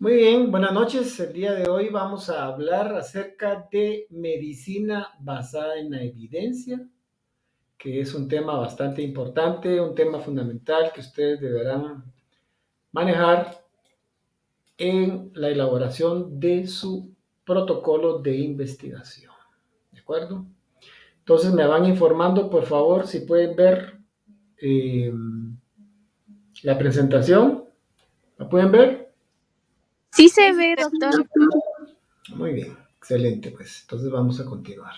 Muy bien, buenas noches. El día de hoy vamos a hablar acerca de medicina basada en la evidencia, que es un tema bastante importante, un tema fundamental que ustedes deberán manejar en la elaboración de su protocolo de investigación. ¿De acuerdo? Entonces me van informando, por favor, si pueden ver eh, la presentación. ¿La pueden ver? Sí se ve, doctor. Muy bien, excelente. Pues entonces vamos a continuar.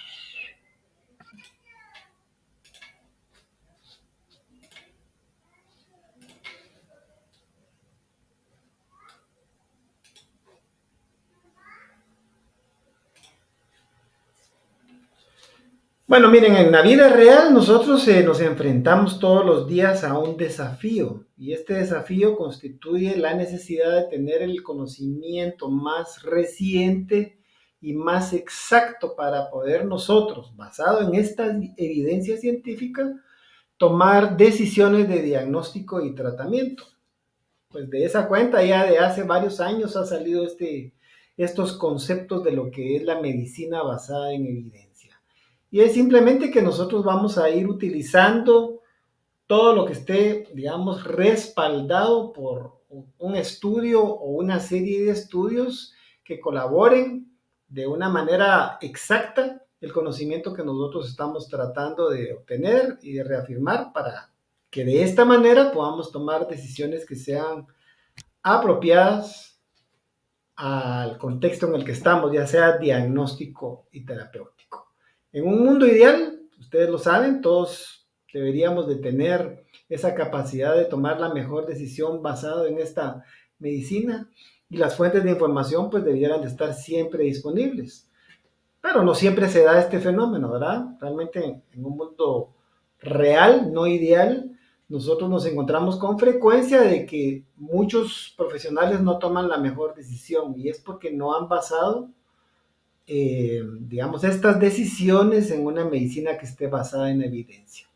Bueno, miren, en la vida real nosotros nos enfrentamos todos los días a un desafío y este desafío constituye la necesidad de tener el conocimiento más reciente y más exacto para poder nosotros, basado en esta evidencia científica, tomar decisiones de diagnóstico y tratamiento. Pues de esa cuenta ya de hace varios años ha salido estos conceptos de lo que es la medicina basada en evidencia. Y es simplemente que nosotros vamos a ir utilizando todo lo que esté, digamos, respaldado por un estudio o una serie de estudios que colaboren de una manera exacta el conocimiento que nosotros estamos tratando de obtener y de reafirmar para que de esta manera podamos tomar decisiones que sean apropiadas al contexto en el que estamos, ya sea diagnóstico y terapéutico. En un mundo ideal, ustedes lo saben, todos deberíamos de tener esa capacidad de tomar la mejor decisión basada en esta medicina y las fuentes de información pues debieran de estar siempre disponibles. Pero no siempre se da este fenómeno, ¿verdad? Realmente en un mundo real, no ideal, nosotros nos encontramos con frecuencia de que muchos profesionales no toman la mejor decisión y es porque no han basado, digamos, estas decisiones en una medicina que esté basada en evidencia.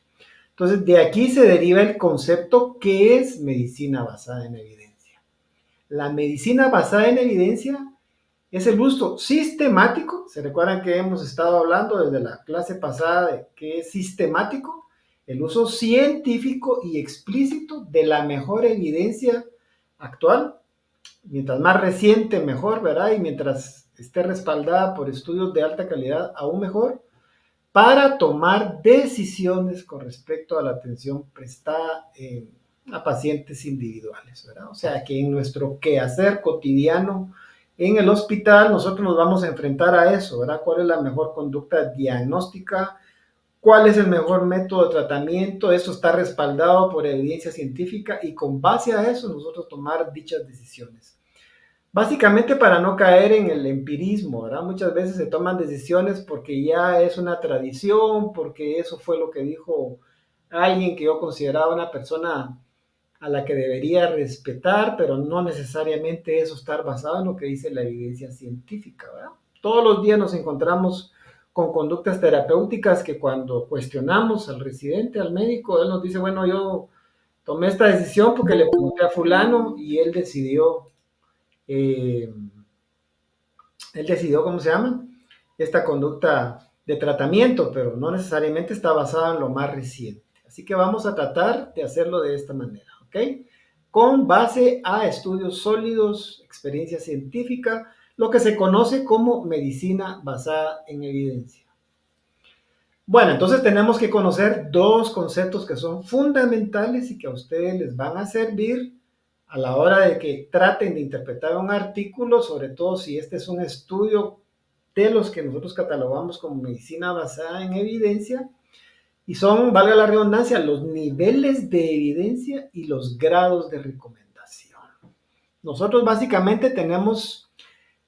Entonces, de aquí se deriva el concepto que es medicina basada en evidencia. La medicina basada en evidencia es el uso sistemático. ¿Se recuerdan que hemos estado hablando desde la clase pasada de qué es sistemático? El uso científico y explícito de la mejor evidencia actual. Mientras más reciente, mejor, ¿verdad? Y mientras esté respaldada por estudios de alta calidad, aún mejor, para tomar decisiones con respecto a la atención prestada a pacientes individuales, ¿verdad? O sea, que en nuestro quehacer cotidiano en el hospital nosotros nos vamos a enfrentar a eso, ¿verdad? ¿Cuál es la mejor conducta diagnóstica? ¿Cuál es el mejor método de tratamiento? Eso está respaldado por evidencia científica y con base a eso nosotros tomar dichas decisiones. Básicamente para no caer en el empirismo, ¿verdad? Muchas veces se toman decisiones porque ya es una tradición, porque eso fue lo que dijo alguien que yo consideraba una persona a la que debería respetar, pero no necesariamente eso estar basado en lo que dice la evidencia científica, ¿verdad? Todos los días nos encontramos con conductas terapéuticas que cuando cuestionamos al residente, al médico, él nos dice, bueno, yo tomé esta decisión porque le pregunté a fulano y eh, él decidió, ¿cómo se llama? Esta conducta de tratamiento, pero no necesariamente está basada en lo más reciente. Así que vamos a tratar de hacerlo de esta manera, ¿ok? Con base a estudios sólidos, experiencia científica, lo que se conoce como medicina basada en evidencia. Bueno, entonces tenemos que conocer dos conceptos que son fundamentales y que a ustedes les van a servir a la hora de que traten de interpretar un artículo, sobre todo si este es un estudio de los que nosotros catalogamos como medicina basada en evidencia, y son, valga la redundancia, los niveles de evidencia y los grados de recomendación. Nosotros básicamente tenemos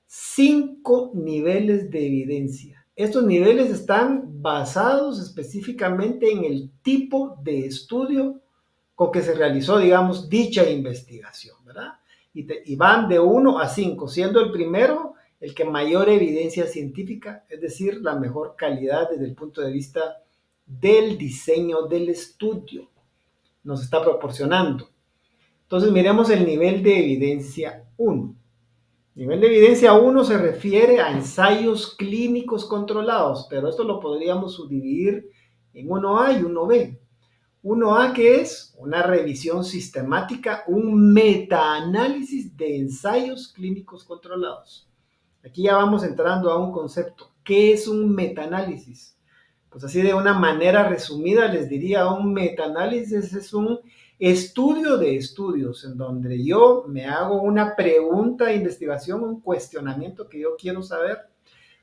5 niveles de evidencia. Estos niveles están basados específicamente en el tipo de estudio con que se realizó, digamos, dicha investigación, ¿verdad? Y van de 1 a 5, siendo el primero el que mayor evidencia científica, es decir, la mejor calidad desde el punto de vista del diseño del estudio, nos está proporcionando. Entonces, miremos el nivel de evidencia 1. Nivel de evidencia 1 se refiere a ensayos clínicos controlados, pero esto lo podríamos subdividir en 1A y 1B. 1A, que es una revisión sistemática, un metaanálisis de ensayos clínicos controlados. Aquí ya vamos entrando a un concepto. ¿Qué es un metaanálisis? Pues así de una manera resumida les diría, un metaanálisis es un estudio de estudios en donde yo me hago una pregunta de investigación, un cuestionamiento que yo quiero saber.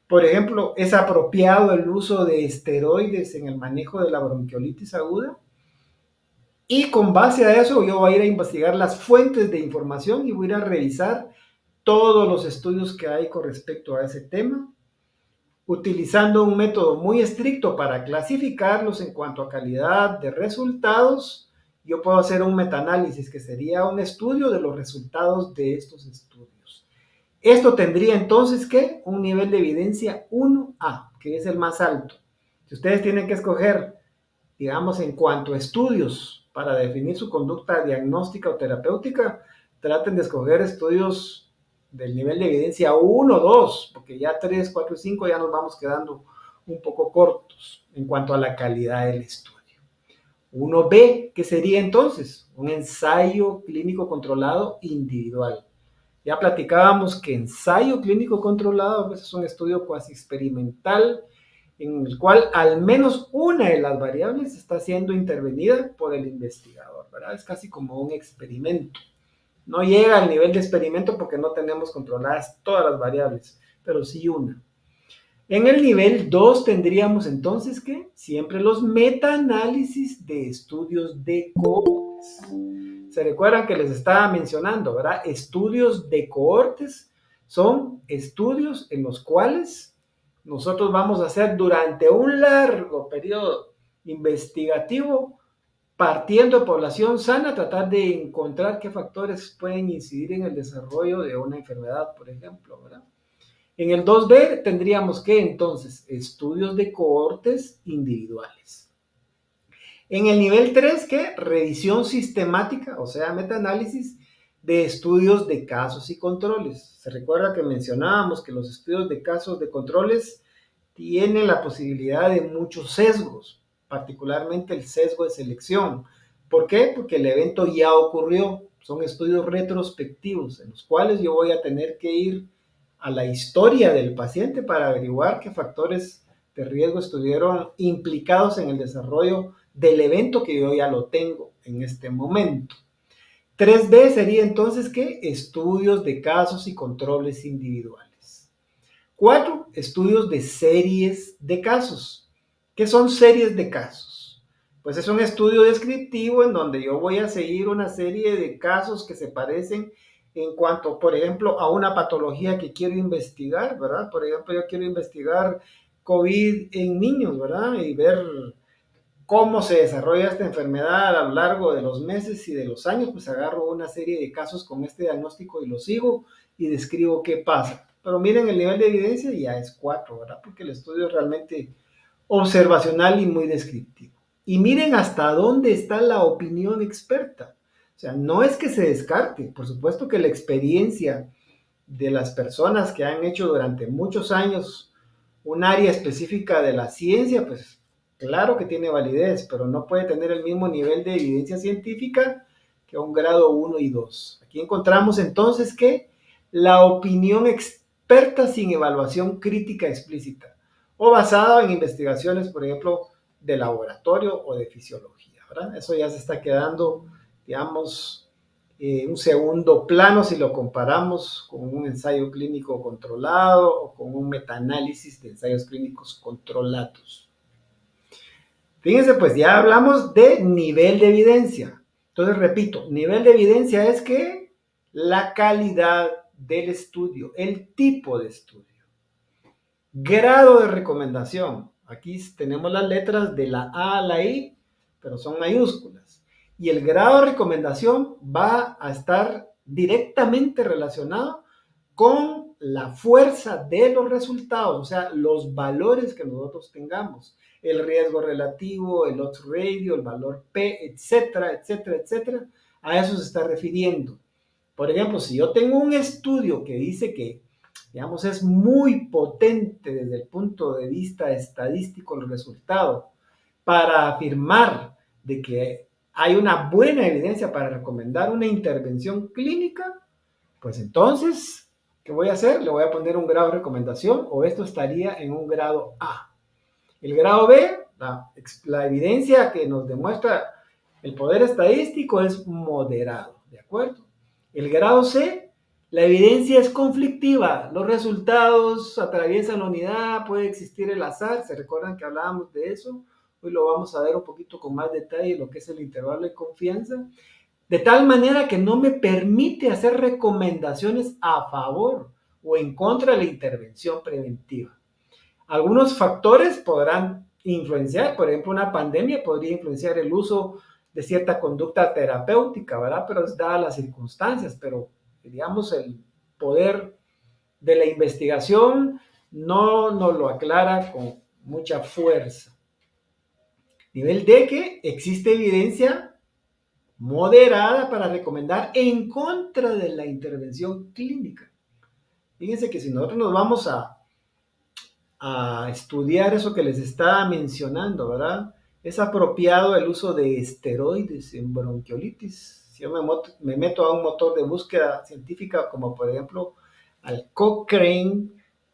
Por ejemplo, ¿es apropiado el uso de esteroides en el manejo de la bronquiolitis aguda? Y con base a eso yo voy a ir a investigar las fuentes de información y voy a ir a revisar todos los estudios que hay con respecto a ese tema, utilizando un método muy estricto para clasificarlos en cuanto a calidad de resultados. Yo puedo hacer un metaanálisis, que sería un estudio de los resultados de estos estudios. Esto tendría entonces que un nivel de evidencia 1A, que es el más alto. Si ustedes tienen que escoger, digamos, en cuanto a estudios para definir su conducta diagnóstica o terapéutica, traten de escoger estudios del nivel de evidencia 1 o 2, porque ya 3, 4 y 5 ya nos vamos quedando un poco cortos en cuanto a la calidad del estudio. 1B, ¿qué sería entonces? Un ensayo clínico controlado individual. Ya platicábamos que ensayo clínico controlado pues, es un estudio cuasi experimental en el cual al menos una de las variables está siendo intervenida por el investigador, ¿verdad? Es casi como un experimento. No llega al nivel de experimento porque no tenemos controladas todas las variables, pero sí una. En el nivel 2 tendríamos entonces que siempre los metaanálisis de estudios de cohortes. Se recuerdan que les estaba mencionando, ¿verdad? Estudios de cohortes son estudios en los cuales nosotros vamos a hacer durante un largo periodo investigativo, partiendo de población sana, tratar de encontrar qué factores pueden incidir en el desarrollo de una enfermedad, por ejemplo, ¿verdad? En el 2B tendríamos que entonces estudios de cohortes individuales. En el nivel 3, ¿qué? Revisión sistemática, o sea, metaanálisis de estudios de casos y controles. Se recuerda que mencionábamos que los estudios de casos de controles tienen la posibilidad de muchos sesgos, particularmente el sesgo de selección. ¿Por qué? Porque el evento ya ocurrió. Son estudios retrospectivos en los cuales yo voy a tener que ir a la historia del paciente para averiguar qué factores de riesgo estuvieron implicados en el desarrollo del evento que yo ya lo tengo en este momento. 3B sería entonces que estudios de casos y controles individuales. 4, estudios de series de casos. ¿Qué son series de casos? Pues es un estudio descriptivo en donde yo voy a seguir una serie de casos que se parecen en cuanto, por ejemplo, a una patología que quiero investigar, ¿verdad? Por ejemplo, yo quiero investigar COVID en niños, ¿verdad? Y ver cómo se desarrolla esta enfermedad a lo largo de los meses y de los años, pues agarro una serie de casos con este diagnóstico y lo sigo y describo qué pasa. Pero miren, el nivel de evidencia ya es 4, ¿verdad? Porque el estudio es realmente observacional y muy descriptivo. Y miren hasta dónde está la opinión experta. O sea, no es que se descarte, por supuesto que la experiencia de las personas que han hecho durante muchos años un área específica de la ciencia, pues claro que tiene validez, pero no puede tener el mismo nivel de evidencia científica que un grado 1 y 2. Aquí encontramos entonces que la opinión experta sin evaluación crítica explícita o basada en investigaciones, por ejemplo, de laboratorio o de fisiología, ¿verdad? Eso ya se está quedando, digamos, un segundo plano si lo comparamos con un ensayo clínico controlado o con un metaanálisis de ensayos clínicos controlados. Fíjense, pues ya hablamos de nivel de evidencia. Entonces, repito, nivel de evidencia es que la calidad del estudio, el tipo de estudio. Grado de recomendación. Aquí tenemos las letras de la A a la I, pero son mayúsculas. Y el grado de recomendación va a estar directamente relacionado con la fuerza de los resultados, o sea, los valores que nosotros tengamos, el riesgo relativo, el odds ratio, el valor P, etcétera, etcétera, etcétera. A eso se está refiriendo. Por ejemplo, si yo tengo un estudio que dice que, digamos, es muy potente desde el punto de vista estadístico el resultado para afirmar de que hay una buena evidencia para recomendar una intervención clínica, pues entonces, ¿qué voy a hacer? Le voy a poner un grado de recomendación o esto estaría en un grado A. El grado B, la evidencia que nos demuestra el poder estadístico es moderado, ¿de acuerdo? El grado C, la evidencia es conflictiva, los resultados atraviesan la unidad, puede existir el azar, ¿se recuerdan que hablábamos de eso? Hoy lo vamos a ver un poquito con más detalle, lo que es el intervalo de confianza, de tal manera que no me permite hacer recomendaciones a favor o en contra de la intervención preventiva. Algunos factores podrán influenciar, por ejemplo, una pandemia podría influenciar el uso de cierta conducta terapéutica, ¿verdad? Pero es dadas las circunstancias, pero digamos el poder de la investigación no nos lo aclara con mucha fuerza. Nivel D, que existe evidencia moderada para recomendar en contra de la intervención clínica. Fíjense que si nosotros nos vamos a estudiar eso que les estaba mencionando, ¿verdad? Es apropiado el uso de esteroides en bronquiolitis. Si yo me meto a un motor de búsqueda científica, como por ejemplo al Cochrane,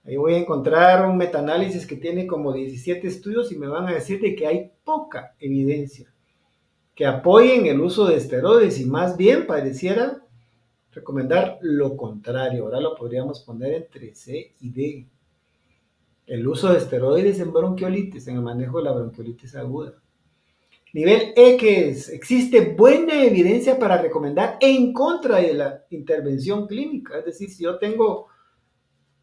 ahí voy a encontrar un metaanálisis que tiene como 17 estudios y me van a decir de que hay poca evidencia que apoyen el uso de esteroides y más bien pareciera recomendar lo contrario. Ahora lo podríamos poner entre C y D. El uso de esteroides en bronquiolitis, en el manejo de la bronquiolitis aguda. Nivel E, que es, existe buena evidencia para recomendar en contra de la intervención clínica. Es decir, si yo tengo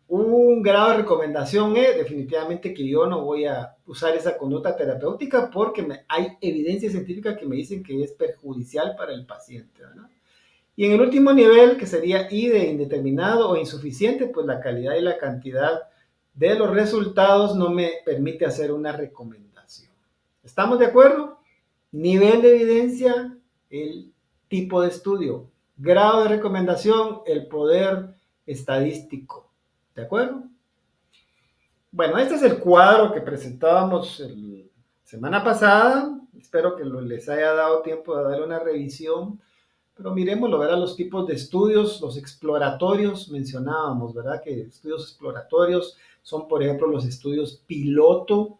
un grado de recomendación E, definitivamente que yo no voy a usar esa conducta terapéutica porque hay evidencia científica que me dicen que es perjudicial para el paciente, ¿verdad? Y en el último nivel, que sería I de indeterminado o insuficiente, pues la calidad y la cantidad de los resultados no me permite hacer una recomendación. ¿Estamos de acuerdo? Nivel de evidencia, el tipo de estudio. Grado de recomendación, el poder estadístico. ¿De acuerdo? Bueno, este es el cuadro que presentábamos la semana pasada. Espero que les haya dado tiempo de darle una revisión. Pero miremoslo, ¿verdad? Los tipos de estudios, los exploratorios, mencionábamos, ¿verdad? Que estudios exploratorios son, por ejemplo, los estudios piloto,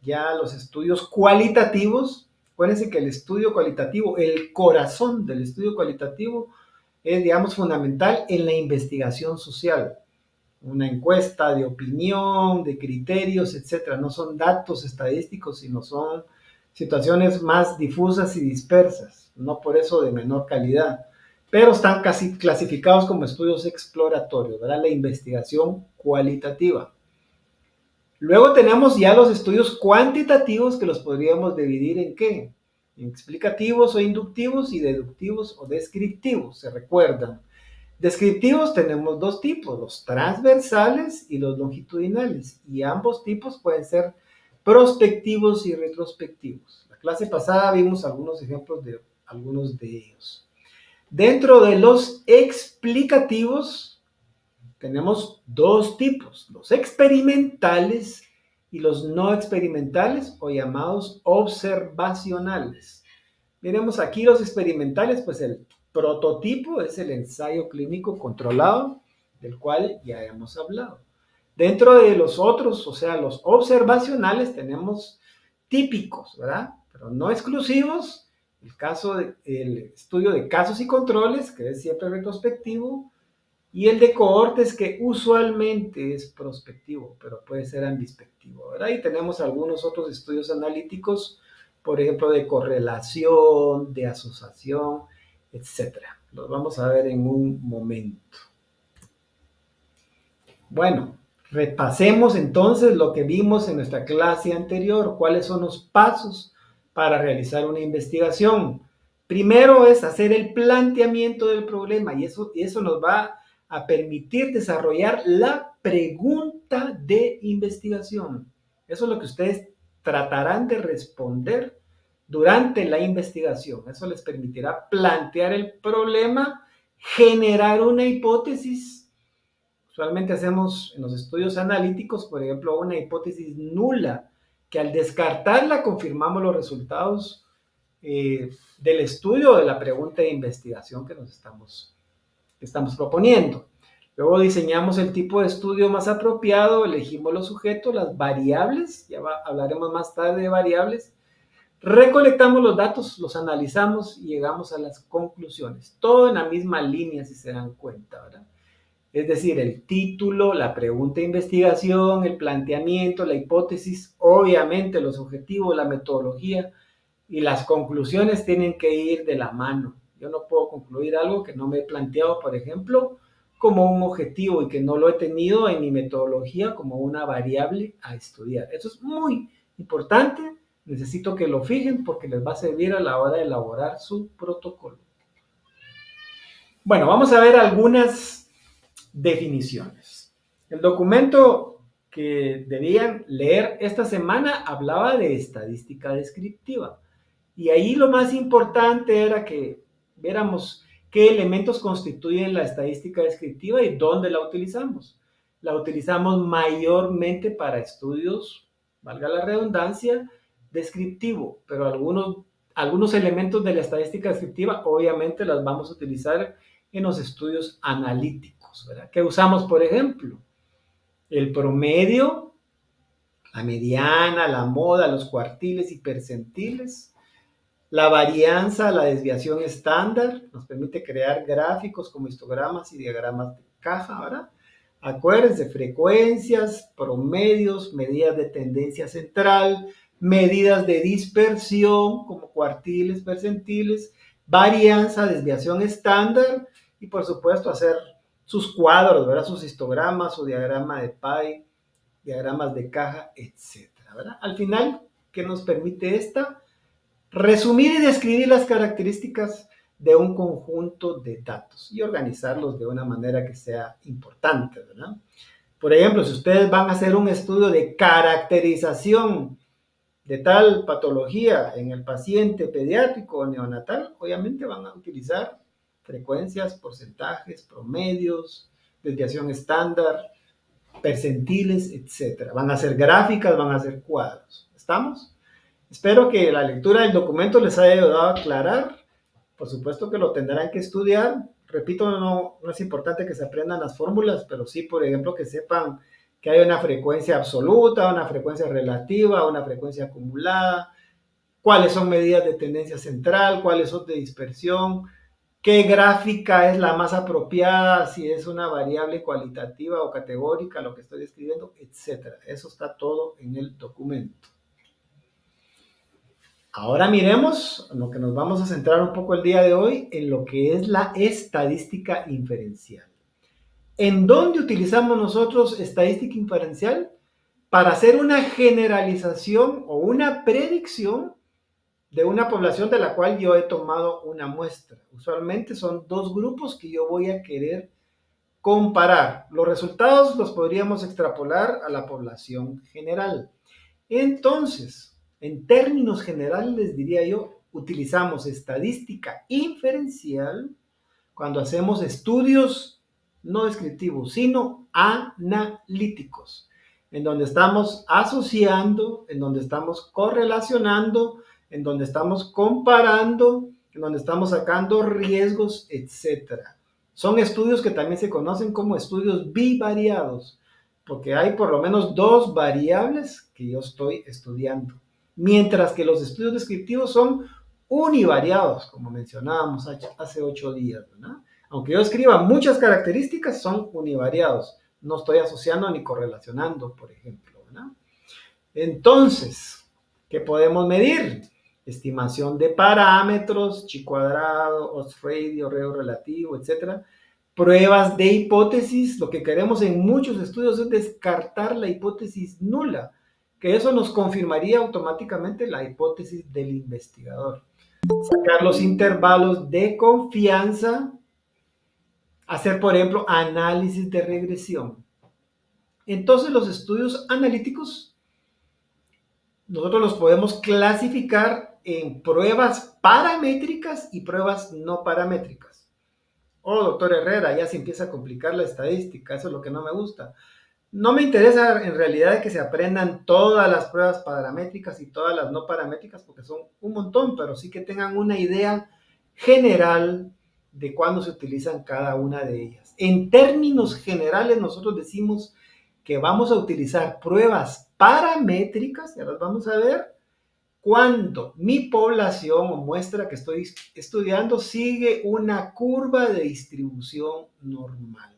ya los estudios cualitativos. Acuérdense que el estudio cualitativo, el corazón del estudio cualitativo es, digamos, fundamental en la investigación social. Una encuesta de opinión, de criterios, etcétera. No son datos estadísticos, sino son situaciones más difusas y dispersas, no por eso de menor calidad, pero están casi clasificados como estudios exploratorios, ¿verdad? La investigación cualitativa. Luego tenemos ya los estudios cuantitativos que los podríamos dividir en ¿qué? En explicativos o inductivos y deductivos o descriptivos, ¿se recuerdan? Descriptivos tenemos dos tipos, los transversales y los longitudinales, y ambos tipos pueden ser prospectivos y retrospectivos. La clase pasada vimos algunos ejemplos de algunos de ellos. Dentro de los explicativos tenemos dos tipos, los experimentales y los no experimentales o llamados observacionales. Miremos aquí los experimentales, pues el prototipo es el ensayo clínico controlado, del cual ya hemos hablado. Dentro de los otros, o sea, los observacionales, tenemos típicos, ¿verdad? Pero no exclusivos. El caso del estudio de casos y controles, que es siempre retrospectivo, y el de cohortes, que usualmente es prospectivo, pero puede ser ambispectivo, ¿verdad? Y tenemos algunos otros estudios analíticos, por ejemplo, de correlación, de asociación, etcétera. Los vamos a ver en un momento. Bueno, repasemos entonces lo que vimos en nuestra clase anterior. ¿Cuáles son los pasos para realizar una investigación? Primero es hacer el planteamiento del problema y eso nos va a permitir desarrollar la pregunta de investigación. Eso es lo que ustedes tratarán de responder durante la investigación. Eso les permitirá plantear el problema generar una hipótesis. Usualmente hacemos en los estudios analíticos, por ejemplo, una hipótesis nula, que al descartarla confirmamos los resultados del estudio o de la pregunta de investigación que estamos proponiendo. Luego diseñamos el tipo de estudio más apropiado, elegimos los sujetos, las variables, hablaremos más tarde de variables, recolectamos los datos, los analizamos y llegamos a las conclusiones. Todo en la misma línea, si se dan cuenta, ¿verdad? Es decir, el título, la pregunta de investigación, el planteamiento, la hipótesis, obviamente los objetivos, la metodología y las conclusiones tienen que ir de la mano. Yo no puedo concluir algo que no me he planteado, por ejemplo, como un objetivo y que no lo he tenido en mi metodología como una variable a estudiar. Eso es muy importante. Necesito que lo fijen porque les va a servir a la hora de elaborar su protocolo. Bueno, vamos a ver algunas definiciones. El documento que debían leer esta semana hablaba de estadística descriptiva. Y ahí lo más importante era que viéramos qué elementos constituyen la estadística descriptiva y dónde la utilizamos. La utilizamos mayormente para estudios, valga la redundancia, descriptivo, pero algunos elementos de la estadística descriptiva obviamente las vamos a utilizar en los estudios analíticos, ¿verdad? ¿Qué usamos, por ejemplo? El promedio, la mediana, la moda, los cuartiles y percentiles. La varianza, la desviación estándar, nos permite crear gráficos como histogramas y diagramas de caja, ¿verdad? Acuérdense, frecuencias, promedios, medidas de tendencia central, medidas de dispersión como cuartiles, percentiles, varianza, desviación estándar y por supuesto hacer sus cuadros, ¿verdad? Sus histogramas, su diagrama de pie, diagramas de caja, etcétera, ¿verdad? Al final, ¿qué nos permite esta? Resumir y describir las características de un conjunto de datos y organizarlos de una manera que sea importante, ¿verdad? Por ejemplo, si ustedes van a hacer un estudio de caracterización de tal patología en el paciente pediátrico o neonatal, obviamente van a utilizar frecuencias, porcentajes, promedios, desviación estándar, percentiles, etc. Van a hacer gráficas, van a hacer cuadros. ¿Estamos? Espero que la lectura del documento les haya ayudado a aclarar. Por supuesto que lo tendrán que estudiar. Repito, no es importante que se aprendan las fórmulas, pero sí, por ejemplo, que sepan que hay una frecuencia absoluta, una frecuencia relativa, una frecuencia acumulada, cuáles son medidas de tendencia central, cuáles son de dispersión, qué gráfica es la más apropiada, si es una variable cualitativa o categórica, lo que estoy describiendo, etc. Eso está todo en el documento. Ahora miremos lo que nos vamos a centrar un poco el día de hoy en lo que es la estadística inferencial. ¿En dónde utilizamos nosotros estadística inferencial? Para hacer una generalización o una predicción de una población de la cual yo he tomado una muestra. Usualmente son dos grupos que yo voy a querer comparar. Los resultados los podríamos extrapolar a la población general. Entonces, en términos generales, les diría yo, utilizamos estadística inferencial cuando hacemos estudios no descriptivos, sino analíticos, en donde estamos asociando, en donde estamos correlacionando, en donde estamos comparando, en donde estamos sacando riesgos, etc. Son estudios que también se conocen como estudios bivariados, porque hay por lo menos dos variables que yo estoy estudiando, mientras que los estudios descriptivos son univariados, como mencionábamos hace 8 días, ¿verdad? Aunque yo escriba muchas características, son univariados. No estoy asociando ni correlacionando, por ejemplo, ¿verdad? Entonces, ¿qué podemos medir? Estimación de parámetros, chi cuadrado, odds ratio, reo relativo, etc. Pruebas de hipótesis. Lo que queremos en muchos estudios es descartar la hipótesis nula, que eso nos confirmaría automáticamente la hipótesis del investigador. Sacar los intervalos de confianza, hacer, por ejemplo, análisis de regresión. Entonces, los estudios analíticos, nosotros los podemos clasificar en pruebas paramétricas y pruebas no paramétricas. Oh, doctor Herrera, ya se empieza a complicar la estadística, eso es lo que no me gusta. No me interesa en realidad que se aprendan todas las pruebas paramétricas y todas las no paramétricas, porque son un montón, pero sí que tengan una idea general de cuándo se utilizan cada una de ellas. En términos generales, nosotros decimos que vamos a utilizar pruebas paramétricas, ya las vamos a ver, cuando mi población o muestra que estoy estudiando sigue una curva de distribución normal.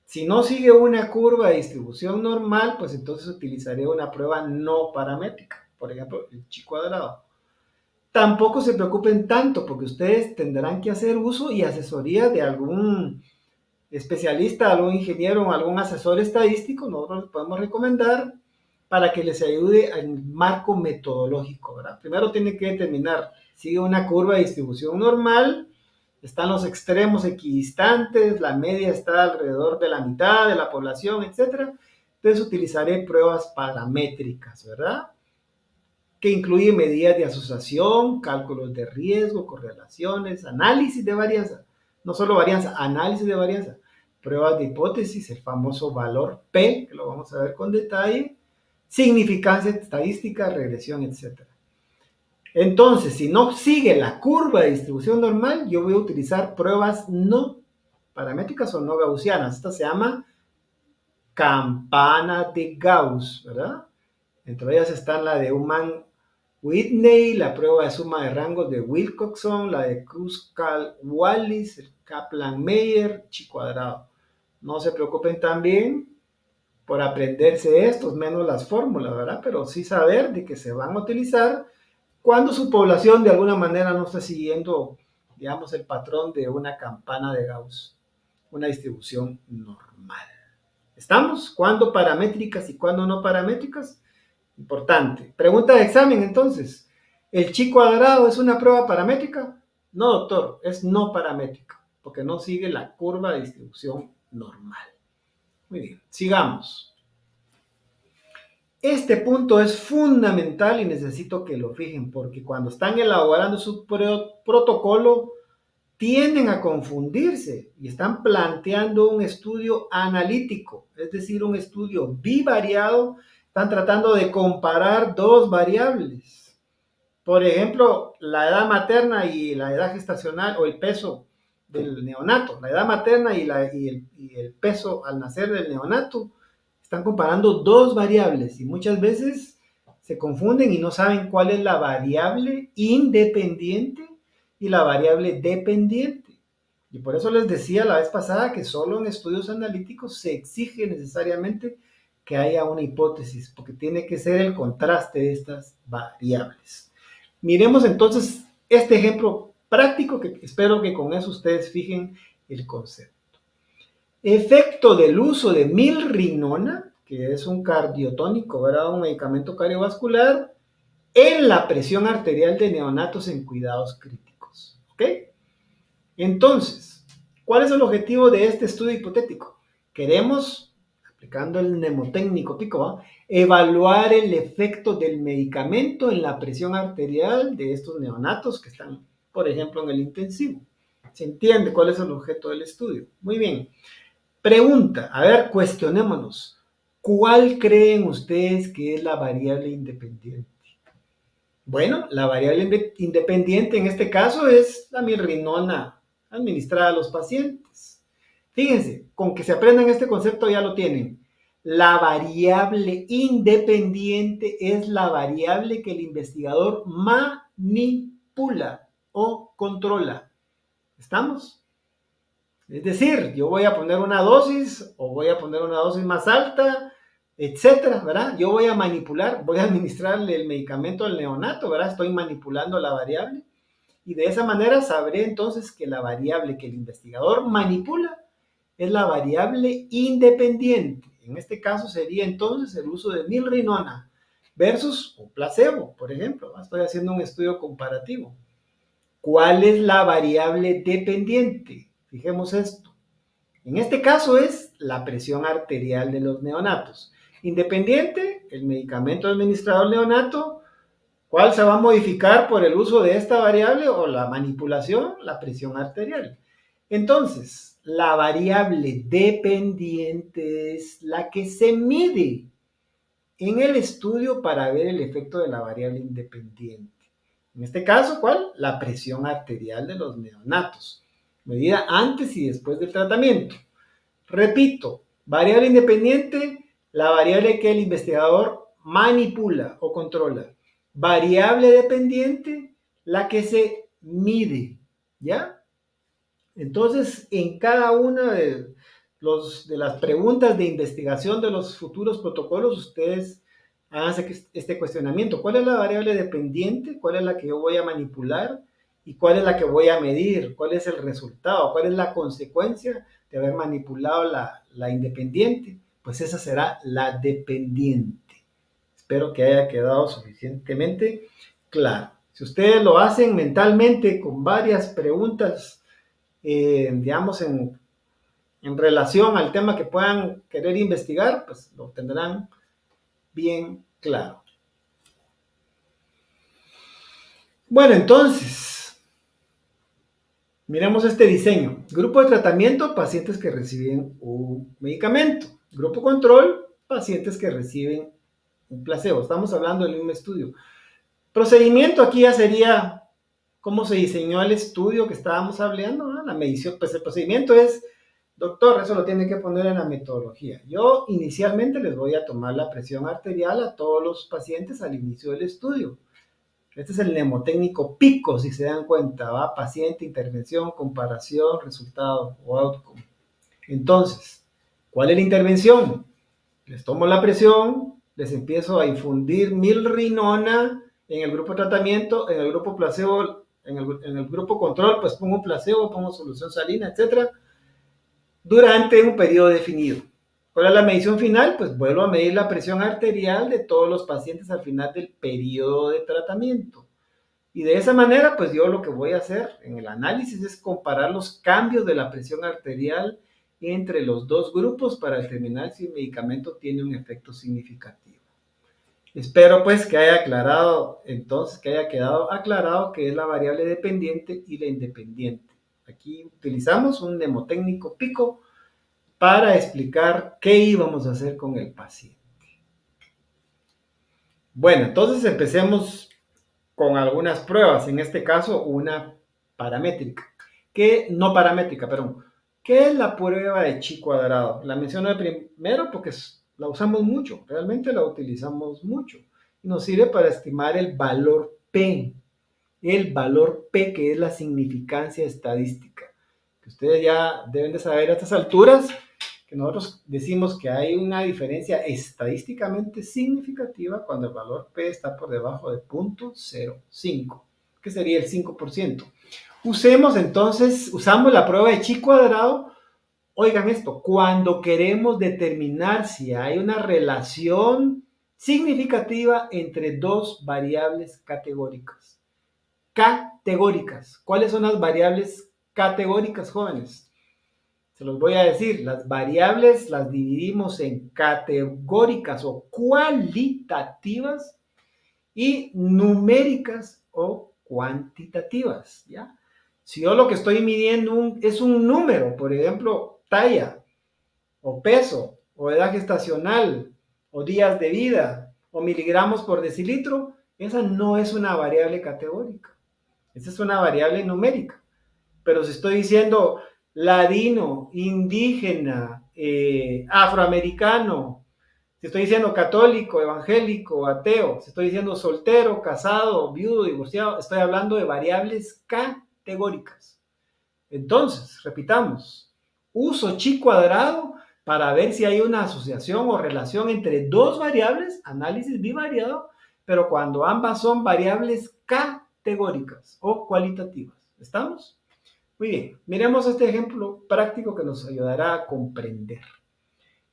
Si no sigue una curva de distribución normal, pues entonces utilizaré una prueba no paramétrica, por ejemplo, el chi cuadrado. Tampoco se preocupen tanto porque ustedes tendrán que hacer uso y asesoría de algún especialista, algún ingeniero o algún asesor estadístico. Nosotros les podemos recomendar para que les ayude al marco metodológico, ¿verdad? Primero tienen que determinar, sigue una curva de distribución normal, están los extremos equidistantes, la media está alrededor de la mitad de la población, etc. Entonces utilizaré pruebas paramétricas, ¿verdad? Que incluye medidas de asociación, cálculos de riesgo, correlaciones, análisis de varianza, no solo varianza, análisis de varianza, pruebas de hipótesis, el famoso valor P, que lo vamos a ver con detalle, significancia estadística, regresión, etc. Entonces, si no sigue la curva de distribución normal, yo voy a utilizar pruebas no paramétricas o no gaussianas. Esta se llama campana de Gauss, ¿verdad? Entre ellas están la de Ullmann-Whitney, la prueba de suma de rangos de Wilcoxon, la de Kruskal-Wallis, el Kaplan-Meier, chi cuadrado. No se preocupen también por aprenderse estos, menos las fórmulas, ¿verdad? Pero sí saber de que se van a utilizar cuando su población de alguna manera no está siguiendo, digamos, el patrón de una campana de Gauss, una distribución normal. ¿Estamos? ¿Cuándo paramétricas y cuándo no paramétricas? Importante. Pregunta de examen, entonces. ¿El chi cuadrado es una prueba paramétrica? No, doctor, es no paramétrica, porque no sigue la curva de distribución normal. Muy bien, sigamos. Este punto es fundamental y necesito que lo fijen, porque cuando están elaborando su protocolo, tienden a confundirse y están planteando un estudio analítico, es decir, un estudio bivariado. Están tratando de comparar dos variables. Por ejemplo, la edad materna y la edad gestacional o el peso del neonato. La edad materna y el peso al nacer del neonato. Están comparando dos variables y muchas veces se confunden y no saben cuál es la variable independiente y la variable dependiente. Y por eso les decía la vez pasada que solo en estudios analíticos se exige necesariamente que haya una hipótesis, porque tiene que ser el contraste de estas variables. Miremos entonces este ejemplo práctico, que espero que con eso ustedes fijen el concepto. Efecto del uso de milrinona, que es un cardiotónico, ¿verdad? Un medicamento cardiovascular, en la presión arterial de neonatos en cuidados críticos. ¿Ok? Entonces, ¿cuál es el objetivo de este estudio hipotético? Queremos, aplicando el mnemotécnico pico, evaluar el efecto del medicamento en la presión arterial de estos neonatos que están, por ejemplo, en el intensivo. ¿Se entiende cuál es el objeto del estudio? Muy bien. Pregunta, a ver, cuestionémonos. ¿Cuál creen ustedes que es la variable independiente? Bueno, la variable independiente en este caso es la milrinona administrada a los pacientes. Fíjense, con que se aprendan este concepto ya lo tienen. La variable independiente es la variable que el investigador manipula o controla. ¿Estamos? Es decir, yo voy a poner una dosis o voy a poner una dosis más alta, etcétera, ¿verdad? Yo voy a manipular, voy a administrarle el medicamento al neonato, ¿verdad? Estoy manipulando la variable y de esa manera sabré entonces que la variable que el investigador manipula es la variable independiente. En este caso sería entonces el uso de milrinona versus un placebo, por ejemplo. Estoy haciendo un estudio comparativo. ¿Cuál es la variable dependiente? Fijemos esto. En este caso es la presión arterial de los neonatos. Independiente, el medicamento administrado al neonato, ¿cuál se va a modificar por el uso de esta variable o la manipulación? La presión arterial. Entonces, la variable dependiente es la que se mide en el estudio para ver el efecto de la variable independiente. En este caso, ¿cuál? La presión arterial de los neonatos, medida antes y después del tratamiento. Repito, variable independiente, la variable que el investigador manipula o controla. Variable dependiente, la que se mide, ¿ya? Entonces, en cada una de las preguntas de investigación de los futuros protocolos, ustedes háganse este cuestionamiento. ¿Cuál es la variable dependiente? ¿Cuál es la que yo voy a manipular? ¿Y cuál es la que voy a medir? ¿Cuál es el resultado? ¿Cuál es la consecuencia de haber manipulado la independiente? Pues esa será la dependiente. Espero que haya quedado suficientemente claro. Si ustedes lo hacen mentalmente con varias preguntas, digamos, en relación al tema que puedan querer investigar, pues lo tendrán bien claro. Bueno, entonces, miremos este diseño. Grupo de tratamiento, pacientes que reciben un medicamento. Grupo control, pacientes que reciben un placebo. Estamos hablando del mismo estudio. Procedimiento aquí ya sería cómo se diseñó el estudio que estábamos hablando, ¿no? La medición, pues el procedimiento es, doctor, eso lo tiene que poner en la metodología. Yo inicialmente les voy a tomar la presión arterial a todos los pacientes al inicio del estudio. Este es el mnemotécnico PICO, si se dan cuenta, ¿va? Paciente, intervención, comparación, resultado o outcome. Entonces, ¿cuál es la intervención? Les tomo la presión, les empiezo a infundir milrinona en el grupo de tratamiento, en el grupo placebo, en el grupo control, pues pongo placebo, pongo solución salina, etcétera, durante un periodo definido. ¿Cuál es la medición final? Pues vuelvo a medir la presión arterial de todos los pacientes al final del periodo de tratamiento. Y de esa manera, pues yo lo que voy a hacer en el análisis es comparar los cambios de la presión arterial entre los dos grupos para determinar si el medicamento tiene un efecto significativo. Espero pues que haya aclarado, entonces que haya quedado aclarado que es la variable dependiente y la independiente. Aquí utilizamos un mnemotécnico PICO para explicar qué íbamos a hacer con el paciente. Bueno, entonces empecemos con algunas pruebas, en este caso una paramétrica, no paramétrica, perdón. ¿Qué es la prueba de chi cuadrado? La menciono primero porque la usamos mucho, realmente la utilizamos mucho. Y nos sirve para estimar el valor P que es la significancia estadística. Que ustedes ya deben de saber a estas alturas que nosotros decimos que hay una diferencia estadísticamente significativa cuando el valor P está por debajo de 0.05, que sería el 5%. Usamos la prueba de chi cuadrado. Oigan esto, cuando queremos determinar si hay una relación significativa entre dos variables categóricas. ¿Cuáles son las variables categóricas, jóvenes? Se los voy a decir, las variables las dividimos en categóricas o cualitativas y numéricas o cuantitativas, ¿ya? Si yo lo que estoy midiendo es un número, por ejemplo, talla, o peso, o edad gestacional, o días de vida, o miligramos por decilitro, esa no es una variable categórica, esa es una variable numérica. Pero si estoy diciendo ladino, indígena, afroamericano, si estoy diciendo católico, evangélico, ateo, si estoy diciendo soltero, casado, viudo, divorciado, estoy hablando de variables categóricas. Entonces, repitamos, uso chi cuadrado para ver si hay una asociación o relación entre dos variables, análisis bivariado, pero cuando ambas son variables categóricas o cualitativas. ¿Estamos? Muy bien, miremos este ejemplo práctico que nos ayudará a comprender.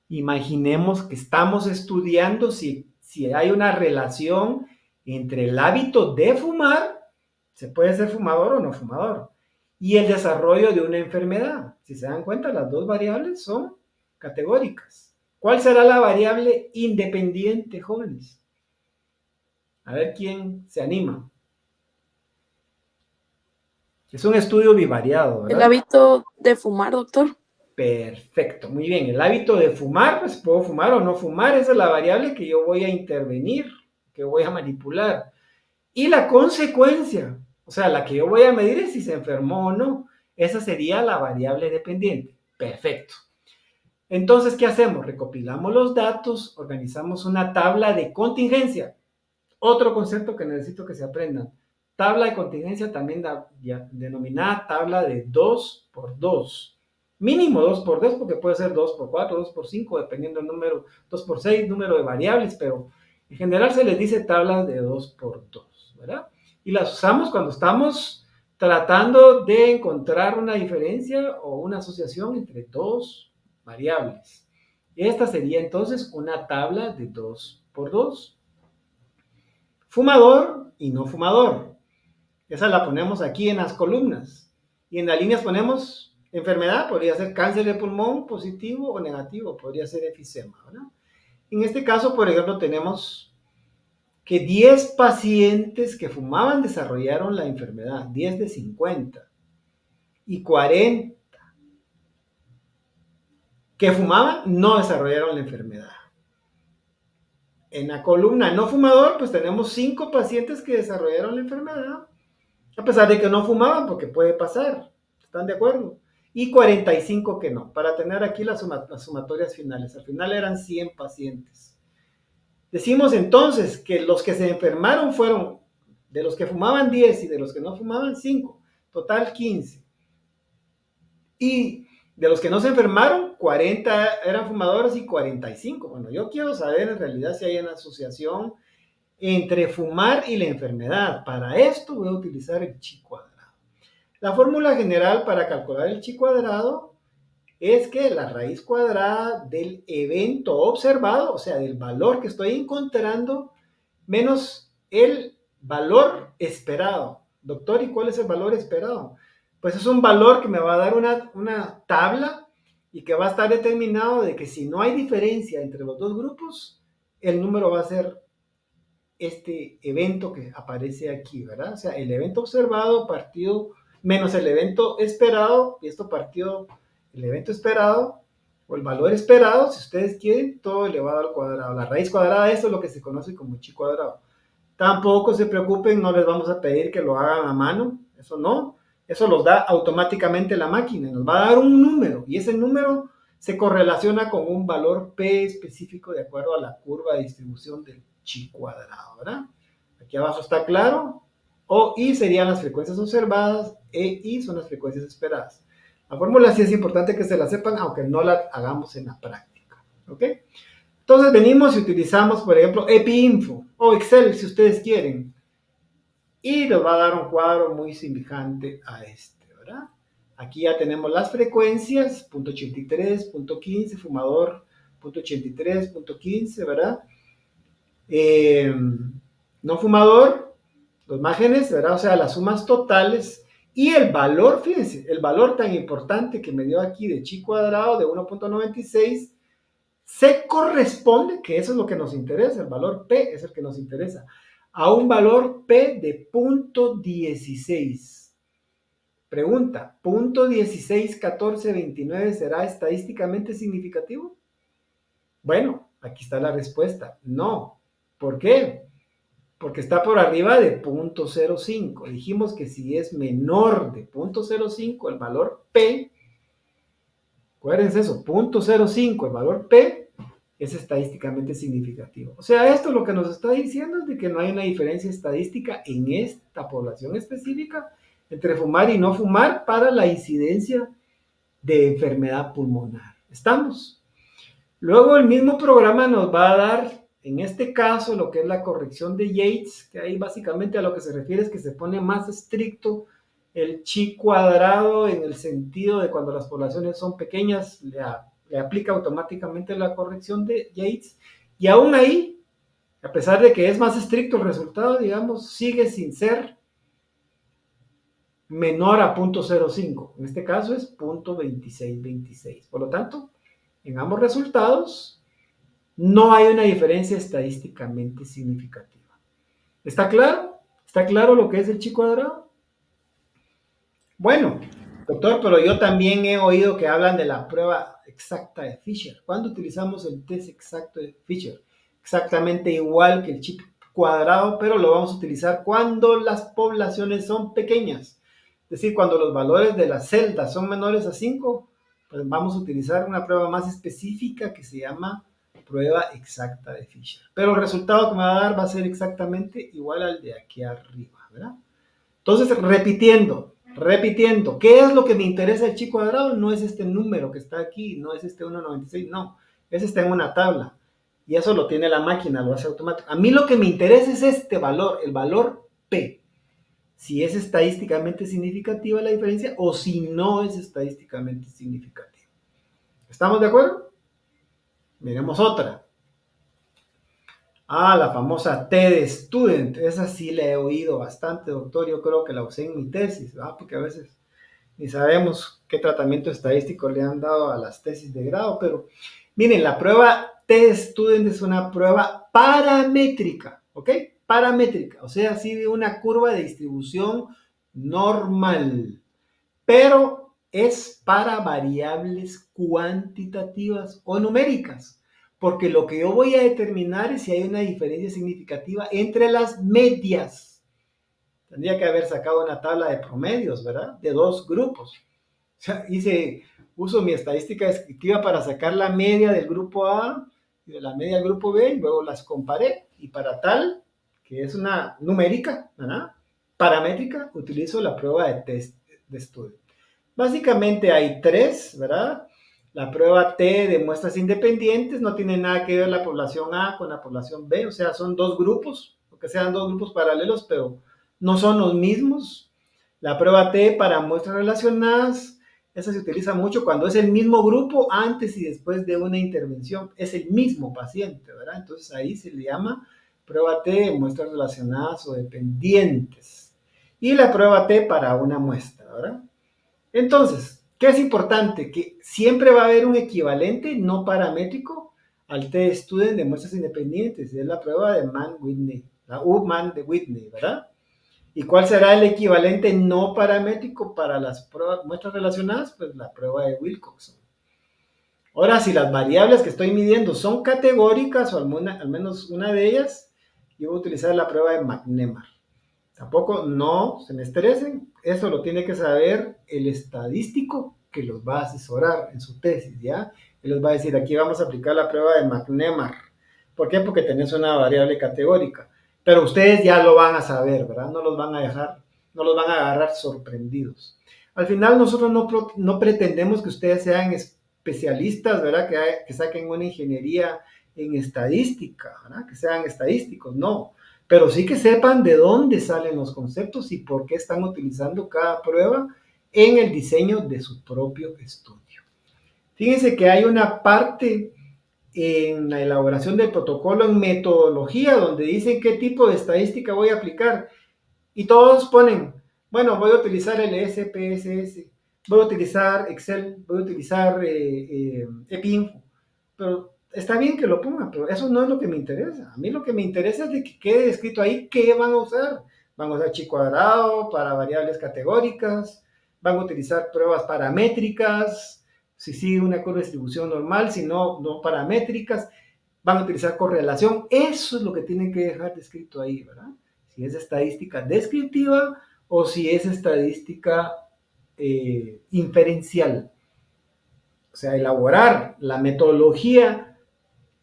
Imaginemos que estamos estudiando si hay una relación entre el hábito de fumar, se puede ser fumador o no fumador, y el desarrollo de una enfermedad. Si se dan cuenta, las dos variables son categóricas. ¿Cuál será la variable independiente, jóvenes? A ver quién se anima. Es un estudio bivariado, El ¿verdad? hábito de fumar, doctor. Perfecto, muy bien. El hábito de fumar, pues puedo fumar o no fumar, esa es la variable que yo voy a intervenir, que voy a manipular. Y la consecuencia, o sea, la que yo voy a medir es si se enfermó o no. Esa sería la variable dependiente. Perfecto. Entonces, ¿qué hacemos? Recopilamos los datos, organizamos una tabla de contingencia. Otro concepto que necesito que se aprendan. Tabla de contingencia también denominada tabla de 2 por 2. Mínimo 2 por 2 porque puede ser 2 por 4, 2 por 5, dependiendo del número, 2 por 6, número de variables, pero en general se les dice tablas de 2 por 2, ¿verdad? Y las usamos cuando estamos tratando de encontrar una diferencia o una asociación entre dos variables. Esta sería entonces una tabla de 2 por 2. Fumador y no fumador. Esa la ponemos aquí en las columnas. Y en las líneas ponemos enfermedad, podría ser cáncer de pulmón positivo o negativo, podría ser efisema, ¿verdad? En este caso, por ejemplo, tenemos que 10 pacientes que fumaban desarrollaron la enfermedad, 10 de 50, y 40 que fumaban no desarrollaron la enfermedad. En la columna no fumador, pues tenemos 5 pacientes que desarrollaron la enfermedad, a pesar de que no fumaban, porque puede pasar. ¿Están de acuerdo? Y 45 que no, para tener aquí las sumatorias finales. Al final eran 100 pacientes. Decimos entonces que los que se enfermaron fueron de los que fumaban 10 y de los que no fumaban 5. Total 15. Y de los que no se enfermaron, 40 eran fumadores y 45. Bueno, yo quiero saber en realidad si hay una asociación entre fumar y la enfermedad. Para esto voy a utilizar el chi cuadrado. La fórmula general para calcular el chi cuadrado es que la raíz cuadrada del evento observado, o sea, del valor que estoy encontrando, menos el valor esperado. Doctor, ¿y cuál es el valor esperado? Pues es un valor que me va a dar una tabla y que va a estar determinado de que si no hay diferencia entre los dos grupos, el número va a ser este evento que aparece aquí, ¿verdad? O sea, el evento observado partido menos el evento esperado, y esto partido el evento esperado, o el valor esperado, si ustedes quieren, todo elevado al cuadrado. La raíz cuadrada de esto es lo que se conoce como chi cuadrado. Tampoco se preocupen, no les vamos a pedir que lo hagan a mano, eso no. Eso los da automáticamente la máquina, nos va a dar un número, y ese número se correlaciona con un valor P específico de acuerdo a la curva de distribución del chi cuadrado, ¿verdad? Aquí abajo está claro. O I serían las frecuencias observadas, E I son las frecuencias esperadas. La fórmula sí es importante que se la sepan, aunque no la hagamos en la práctica, ¿ok? Entonces venimos y utilizamos, por ejemplo, EpiInfo o Excel, si ustedes quieren, y nos va a dar un cuadro muy semejante a este, ¿verdad? Aquí ya tenemos las frecuencias, punto 83, punto 15, fumador, punto 83, punto 15, ¿verdad? No fumador, los márgenes, ¿verdad? O sea, las sumas totales y el valor, fíjense, el valor tan importante que me dio aquí de chi cuadrado de 1.96 se corresponde, que eso es lo que nos interesa, el valor P es el que nos interesa, a un valor P de punto 16. Pregunta, ¿punto 16, 14, 29 será estadísticamente significativo? Bueno, aquí está la respuesta, no. ¿Por qué? Porque está por arriba de 0.05. Dijimos que si es menor de 0.05 el valor P, acuérdense eso, 0.05 el valor P, es estadísticamente significativo. O sea, esto lo que nos está diciendo es de que no hay una diferencia estadística en esta población específica entre fumar y no fumar para la incidencia de enfermedad pulmonar. ¿Estamos? Luego el mismo programa nos va a dar, en este caso, lo que es la corrección de Yates, que ahí básicamente a lo que se refiere es que se pone más estricto el chi cuadrado en el sentido de cuando las poblaciones son pequeñas, le aplica automáticamente la corrección de Yates. Y aún ahí, a pesar de que es más estricto el resultado, digamos, sigue sin ser menor a 0.05. En este caso es 0.2626. Por lo tanto, en ambos resultados no hay una diferencia estadísticamente significativa. ¿Está claro? ¿Está claro lo que es el chi cuadrado? Bueno, doctor, pero yo también he oído que hablan de la prueba exacta de Fisher. ¿Cuándo utilizamos el test exacto de Fisher? Exactamente igual que el chip cuadrado, pero lo vamos a utilizar cuando las poblaciones son pequeñas. Es decir, cuando los valores de las celdas son menores a 5, pues vamos a utilizar una prueba más específica que se llama prueba exacta de Fisher. Pero el resultado que me va a dar va a ser exactamente igual al de aquí arriba, ¿verdad? Entonces, repitiendo, ¿qué es lo que me interesa el chi cuadrado? No es este número que está aquí, no es este 1,96, no, ese está en una tabla. Y eso lo tiene la máquina, lo hace automático. A mí lo que me interesa es este valor, el valor P. Si es estadísticamente significativa la diferencia o si no es estadísticamente significativa. ¿Estamos de acuerdo? Miremos otra. La famosa T de student. Esa sí la he oído bastante, doctor. Yo creo que la usé en mi tesis, ¿verdad? Porque a veces ni sabemos qué tratamiento estadístico le han dado a las tesis de grado, pero miren, la prueba T-Student es una prueba paramétrica, ¿ok? Paramétrica, o sea, sigue una curva de distribución normal, pero es para variables cuantitativas o numéricas, porque lo que yo voy a determinar es si hay una diferencia significativa entre las medias. Tendría que haber sacado una tabla de promedios, ¿verdad? De dos grupos. O sea, uso mi estadística descriptiva para sacar la media del grupo A y de la media del grupo B, y luego las comparé. Y para tal, que es una numérica, ¿verdad? Paramétrica, utilizo la prueba de test de estudio. Básicamente hay tres, ¿verdad? La prueba T de muestras independientes no tiene nada que ver la población A con la población B, o sea, son dos grupos, aunque sean dos grupos paralelos, pero no son los mismos. La prueba T para muestras relacionadas, esa se utiliza mucho cuando es el mismo grupo antes y después de una intervención, es el mismo paciente, ¿verdad? Entonces ahí se le llama prueba T de muestras relacionadas o dependientes. Y la prueba T para una muestra, ¿verdad? Entonces, ¿qué es importante? Que siempre va a haber un equivalente no paramétrico al T-Student de muestras independientes. Es la prueba de Mann-Whitney, la U-Mann de Whitney, ¿verdad? ¿Y cuál será el equivalente no paramétrico para las muestras relacionadas? Pues la prueba de Wilcoxon. Ahora, si las variables que estoy midiendo son categóricas o al menos una de ellas, yo voy a utilizar la prueba de McNemar. Tampoco no se me estresen, eso lo tiene que saber el estadístico que los va a asesorar en su tesis, ¿ya? Él les va a decir, aquí vamos a aplicar la prueba de McNemar. ¿Por qué? Porque tenés una variable categórica. Pero ustedes ya lo van a saber, ¿verdad? No los van a dejar, no los van a agarrar sorprendidos. Al final nosotros no pretendemos que ustedes sean especialistas, ¿verdad? Que saquen una ingeniería en estadística, ¿verdad? Que sean estadísticos, no, pero sí que sepan de dónde salen los conceptos y por qué están utilizando cada prueba en el diseño de su propio estudio. Fíjense que hay una parte en la elaboración del protocolo en metodología donde dicen qué tipo de estadística voy a aplicar y todos ponen, bueno, voy a utilizar el SPSS, voy a utilizar Excel, voy a utilizar EPINFO, pero está bien que lo pongan, pero eso no es lo que me interesa. A mí lo que me interesa es de que quede escrito ahí qué van a usar. Van a usar chi cuadrado para variables categóricas, van a utilizar pruebas paramétricas, si sigue una curva de distribución normal, si no, no paramétricas, van a utilizar correlación. Eso es lo que tienen que dejar descrito ahí, ¿verdad? Si es estadística descriptiva o si es estadística inferencial. O sea, elaborar la metodología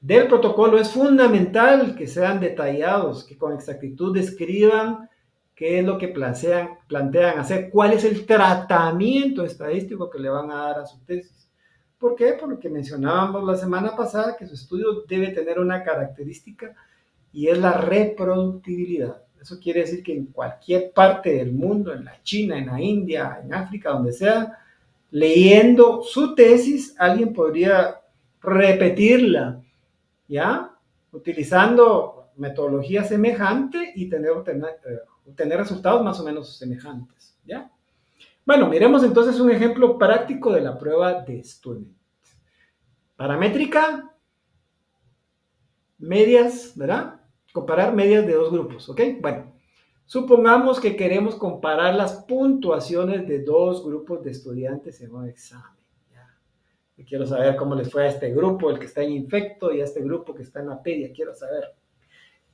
del protocolo es fundamental que sean detallados, que con exactitud describan qué es lo que plantean hacer, cuál es el tratamiento estadístico que le van a dar a su tesis. ¿Por qué? Por lo que mencionábamos la semana pasada, que su estudio debe tener una característica y es la reproductibilidad. Eso quiere decir que en cualquier parte del mundo, en la China, en la India, en África, donde sea, leyendo su tesis, alguien podría repetirla, ¿ya? Utilizando metodología semejante y obtener resultados más o menos semejantes, ¿ya? Bueno, miremos entonces un ejemplo práctico de la prueba de Student. Paramétrica, medias, ¿verdad? Comparar medias de dos grupos, ¿ok? Bueno, Supongamos que queremos comparar las puntuaciones de dos grupos de estudiantes en un examen. ¿Ya? Y quiero saber cómo les fue a este grupo, el que está en infecto, y a este grupo que está en la pedia. Quiero saber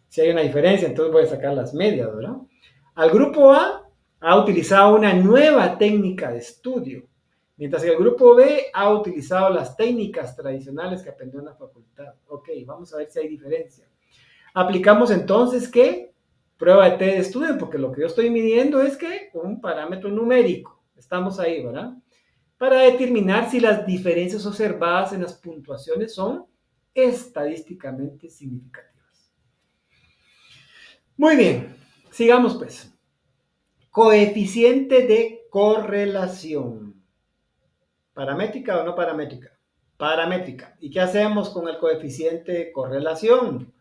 si hay una diferencia, entonces voy a sacar las medias, ¿verdad? Al grupo A ha utilizado una nueva técnica de estudio, mientras que el grupo B ha utilizado las técnicas tradicionales que aprendió en la facultad. Ok, vamos a ver si hay diferencia. Aplicamos entonces, ¿qué? Prueba de T de estudio, porque lo que yo estoy midiendo es que un parámetro numérico. Estamos ahí, ¿verdad? Para determinar si las diferencias observadas en las puntuaciones son estadísticamente significativas. Muy bien, sigamos pues. Coeficiente de correlación. ¿Paramétrica o no paramétrica? Paramétrica. ¿Y qué hacemos con el coeficiente de correlación?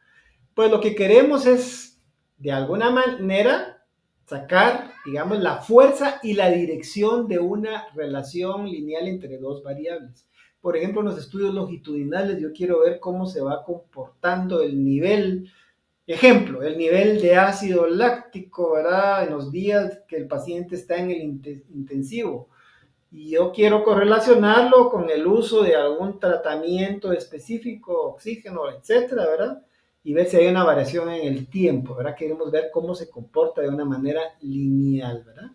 Pues lo que queremos es, de alguna manera, sacar, digamos, la fuerza y la dirección de una relación lineal entre dos variables. Por ejemplo, en los estudios longitudinales, yo quiero ver cómo se va comportando el nivel. Ejemplo, el nivel de ácido láctico, ¿verdad? En los días que el paciente está en el intensivo. Y yo quiero correlacionarlo con el uso de algún tratamiento específico, oxígeno, etcétera, ¿verdad? Y ver si hay una variación en el tiempo, ¿verdad? Queremos ver cómo se comporta de una manera lineal, ¿verdad?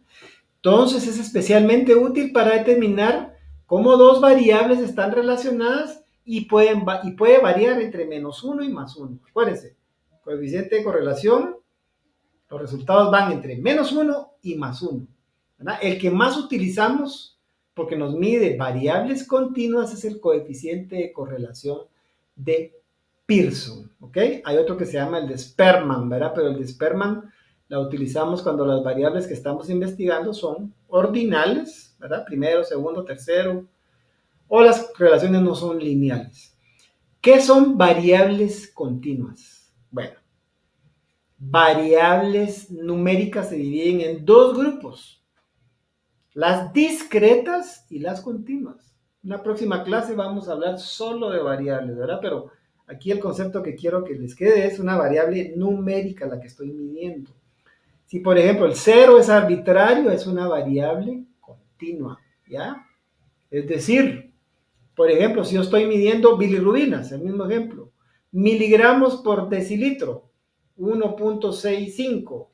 Entonces es especialmente útil para determinar cómo dos variables están relacionadas y puede variar entre -1 y +1. Acuérdense, coeficiente de correlación, los resultados van entre -1 y +1. ¿Verdad? El que más utilizamos, porque nos mide variables continuas, es el coeficiente de correlación de Pearson. ¿Ok? Hay otro que se llama el de Sperman, ¿verdad? Pero el de Sperman la utilizamos cuando las variables que estamos investigando son ordinales, ¿verdad? Primero, segundo, tercero, o las relaciones no son lineales. ¿Qué son variables continuas? Bueno, variables numéricas se dividen en dos grupos, las discretas y las continuas. En la próxima clase vamos a hablar solo de variables, ¿verdad? Pero aquí el concepto que quiero que les quede es una variable numérica la que estoy midiendo. Si, por ejemplo, el 0 es arbitrario, es una variable continua, ¿ya? Es decir, por ejemplo, si yo estoy midiendo bilirrubinas, el mismo ejemplo, miligramos por decilitro, 1.65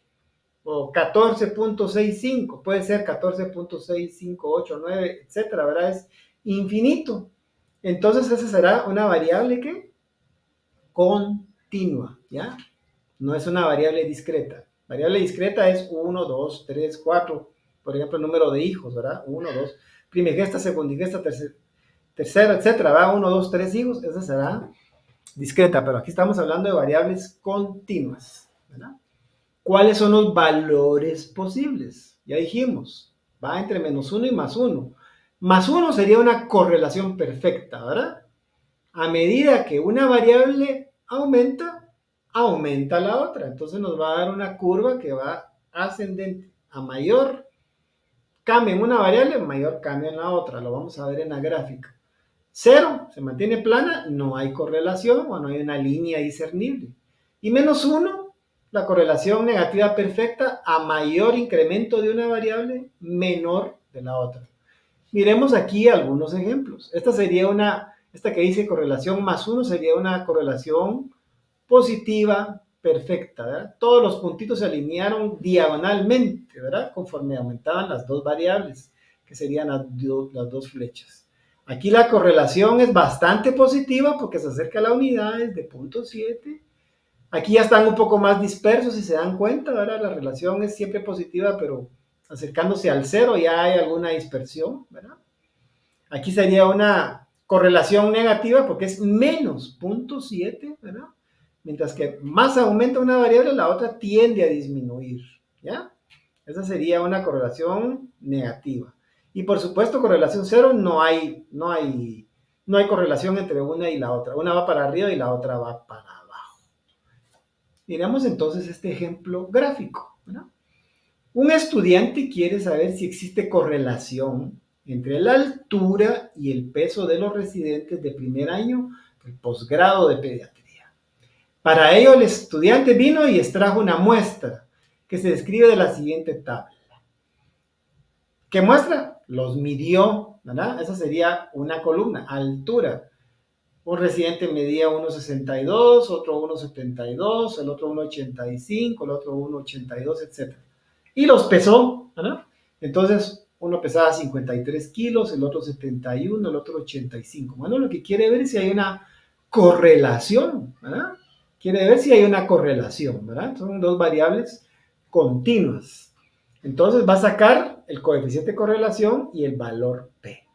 o 14.65, puede ser 14.6589, etcétera, ¿verdad? Es infinito. Entonces, esa será una variable que continua, ¿ya? No es una variable discreta. Variable discreta es 1, 2, 3, 4, por ejemplo, el número de hijos, ¿verdad? 1, 2, primigesta, segundigesta, tercera, etcétera, ¿verdad? 1, 2, 3 hijos, esa será discreta, pero aquí estamos hablando de variables continuas, ¿verdad? ¿Cuáles son los valores posibles? Ya dijimos, va entre -1 y +1. +1 sería una correlación perfecta, ¿verdad? A medida que una variable aumenta, aumenta la otra. Entonces nos va a dar una curva que va ascendente. A mayor cambio en una variable, mayor cambio en la otra. Lo vamos a ver en la gráfica. 0 se mantiene plana, no hay correlación o no hay una línea discernible. Y -1, la correlación negativa perfecta, a mayor incremento de una variable, menor de la otra. Miremos aquí algunos ejemplos. Esta que dice correlación +1 sería una correlación positiva perfecta, ¿verdad? Todos los puntitos se alinearon diagonalmente, ¿verdad? Conforme aumentaban las dos variables, que serían las dos flechas. Aquí la correlación es bastante positiva porque se acerca a la unidad, es de 0.7. Aquí ya están un poco más dispersos, si se dan cuenta, ¿verdad? La relación es siempre positiva, pero acercándose al 0 ya hay alguna dispersión, ¿verdad? Aquí sería una correlación negativa porque es menos 0.7, ¿verdad? Mientras que más aumenta una variable, la otra tiende a disminuir, ¿ya? Esa sería una correlación negativa. Y por supuesto, correlación cero, no hay correlación entre una y la otra. Una va para arriba y la otra va para abajo. Miramos entonces este ejemplo gráfico, ¿verdad? Un estudiante quiere saber si existe correlación entre la altura y el peso de los residentes de primer año del posgrado de pediatría. Para ello, el estudiante vino y extrajo una muestra que se describe de la siguiente tabla. ¿Qué muestra? Los midió, ¿verdad? Esa sería una columna, altura. Un residente medía 1,62, otro 1,72, el otro 1,85, el otro 1,82, etc. Y los pesó, ¿verdad? Entonces, uno pesaba 53 kilos, el otro 71, el otro 85. Bueno, lo que quiere ver es si hay una correlación, ¿verdad? Quiere ver si hay una correlación, ¿verdad? Son dos variables continuas. Entonces va a sacar el coeficiente de correlación y el valor P.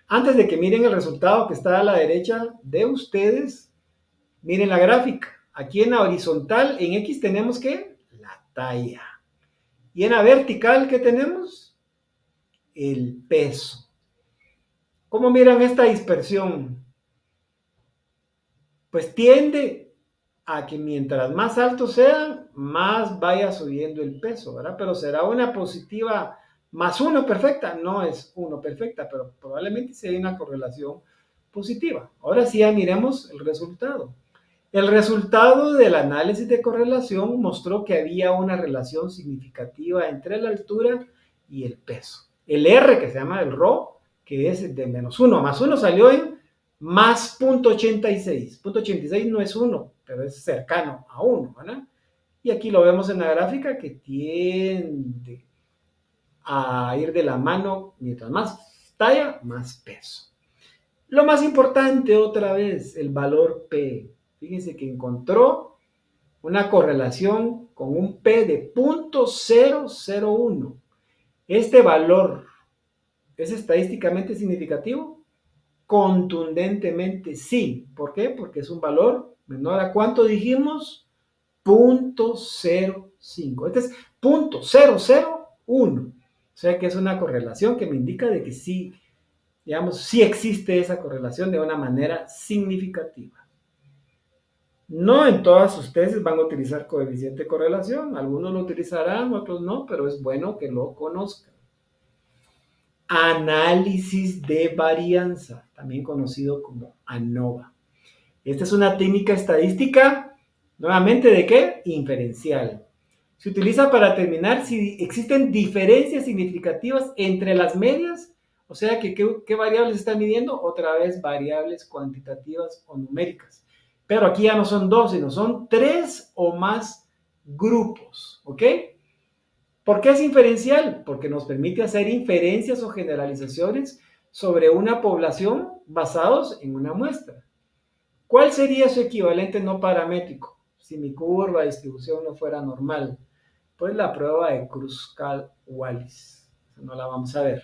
Antes de que miren el resultado que está a la derecha de ustedes, miren la gráfica. Aquí en la horizontal, en X tenemos ¿qué? La talla. Y en la vertical, ¿qué tenemos? El peso. ¿Cómo miran esta dispersión? Pues tiende a que mientras más altos sean, más vaya subiendo el peso, ¿verdad? Pero será una positiva más 1 perfecta. No es 1 perfecta, pero probablemente sí hay una correlación positiva. Ahora sí ya miremos el resultado. El resultado del análisis de correlación mostró que había una relación significativa entre la altura y el peso. El R, que se llama el ρ, que es de menos 1 más 1, salió en más 0.86. 0.86 no es 1, pero es cercano a 1, ¿verdad? Y aquí lo vemos en la gráfica que tiende a ir de la mano, mientras más talla, más peso. Lo más importante otra vez, el valor P. Fíjense que encontró una correlación con un P de 0.001. Este valor es estadísticamente significativo. Contundentemente sí. ¿Por qué? Porque es un valor menor a ¿cuánto dijimos? 0.05. Este es 0.001. O sea que es una correlación que me indica de que sí, digamos, sí existe esa correlación de una manera significativa. No en todas sus tesis van a utilizar coeficiente de correlación. Algunos lo utilizarán, otros no, pero es bueno que lo conozcan. Análisis de varianza, también conocido como ANOVA. Esta es una técnica estadística, nuevamente, ¿de qué? Inferencial. Se utiliza para determinar si existen diferencias significativas entre las medias, o sea, que ¿qué variables están midiendo? Otra vez, variables cuantitativas o numéricas. Pero aquí ya no son dos, sino son tres o más grupos, ¿ok? ¿Por qué es inferencial? Porque nos permite hacer inferencias o generalizaciones sobre una población basados en una muestra. ¿Cuál sería su equivalente no paramétrico si mi curva de distribución no fuera normal? Pues la prueba de Kruskal-Wallis. No la vamos a ver.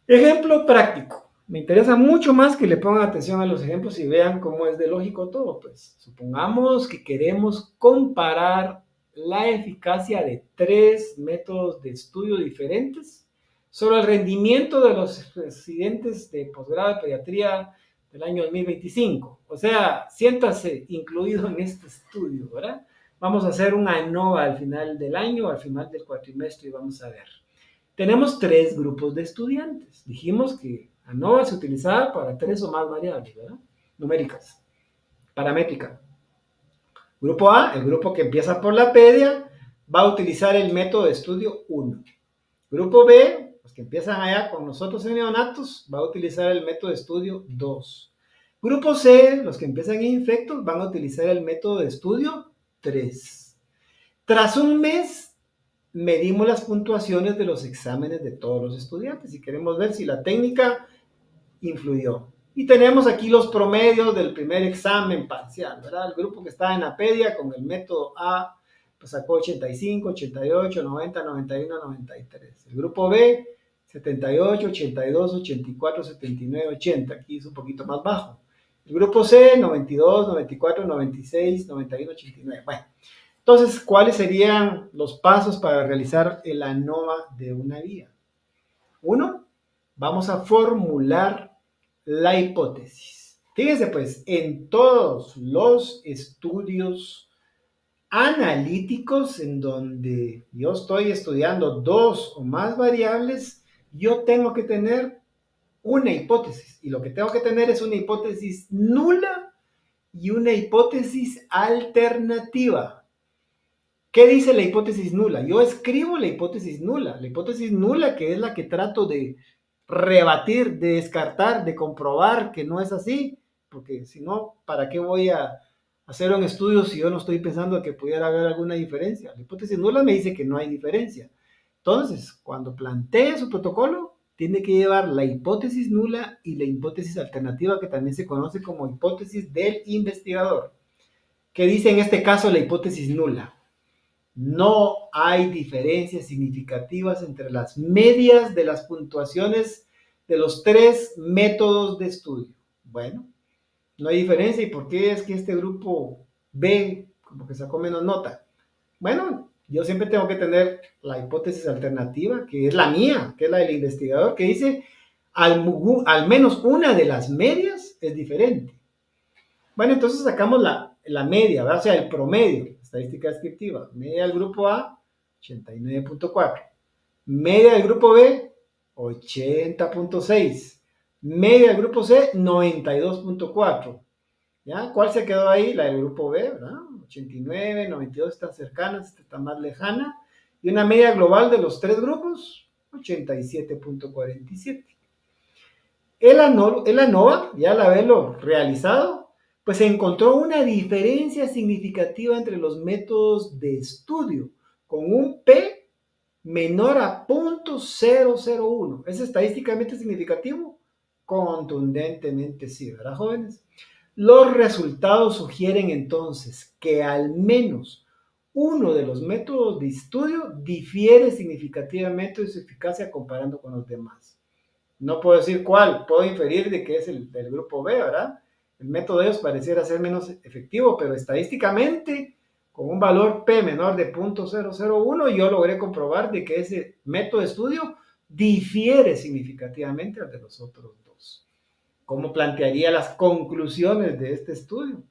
Ejemplo práctico. Me interesa mucho más que le pongan atención a los ejemplos y vean cómo es de lógico todo. Pues supongamos que queremos comparar la eficacia de tres métodos de estudio diferentes sobre el rendimiento de los residentes de posgrado de pediatría del año 2025. O sea, siéntase incluido en este estudio, ¿verdad? Vamos a hacer una ANOVA al final del año, al final del cuatrimestre y vamos a ver. Tenemos tres grupos de estudiantes. Dijimos que ANOVA se utilizaba para tres o más variables, ¿verdad? Numéricas, paramétrica. Grupo A, el grupo que empieza por la pedia, va a utilizar el método de estudio 1. Grupo B, los que empiezan allá con nosotros en neonatos, va a utilizar el método de estudio 2. Grupo C, los que empiezan en infectos, van a utilizar el método de estudio 3. Tras un mes, medimos las puntuaciones de los exámenes de todos los estudiantes y queremos ver si la técnica influyó. Y tenemos aquí los promedios del primer examen parcial, ¿verdad? El grupo que está en APEDIA con el método A pues sacó 85, 88, 90, 91, 93. El grupo B, 78, 82, 84, 79, 80. Aquí es un poquito más bajo. El grupo C, 92, 94, 96, 91, 89. Bueno, entonces, ¿cuáles serían los pasos para realizar el ANOVA de una vía? Uno, vamos a formular la hipótesis. Fíjense pues, en todos los estudios analíticos en donde yo estoy estudiando dos o más variables, yo tengo que tener una hipótesis. Y lo que tengo que tener es una hipótesis nula y una hipótesis alternativa. ¿Qué dice la hipótesis nula? Yo escribo la hipótesis nula que es la que trato de rebatir, de descartar, de comprobar que no es así, porque si no, ¿para qué voy a hacer un estudio si yo no estoy pensando que pudiera haber alguna diferencia? La hipótesis nula me dice que no hay diferencia. Entonces, cuando plantee su protocolo, tiene que llevar la hipótesis nula y la hipótesis alternativa, que también se conoce como hipótesis del investigador. ¿Qué dice en este caso la hipótesis nula? No hay diferencias significativas entre las medias de las puntuaciones de los 3 métodos de estudio. Bueno, no hay diferencia. ¿Y por qué es que este grupo B como que sacó menos nota? Bueno, yo siempre tengo que tener la hipótesis alternativa, que es la mía, que es la del investigador, que dice al menos una de las medias es diferente. Bueno, entonces sacamos la media, ¿verdad? O sea, el promedio, estadística descriptiva. Media del grupo A, 89.4. Media del grupo B, 80.6. Media del grupo C, 92.4. ¿Ya? ¿Cuál se quedó ahí? La del grupo B, ¿verdad? 89, 92 están cercanas, esta está más lejana. Y una media global de los 3 grupos, 87.47. El ANOVA, ya al haberlo realizado, pues se encontró una diferencia significativa entre los métodos de estudio, con un P menor a 0.001. ¿Es estadísticamente significativo? Contundentemente sí, ¿verdad, jóvenes? Los resultados sugieren entonces que al menos uno de los métodos de estudio difiere significativamente de su eficacia comparando con los demás. No puedo decir cuál, puedo inferir de que es el del grupo B, ¿verdad? El método de ellos pareciera ser menos efectivo, pero estadísticamente, con un valor P menor de 0.001, yo logré comprobar de que ese método de estudio difiere significativamente al de los otros dos. ¿Cómo plantearía las conclusiones de este estudio?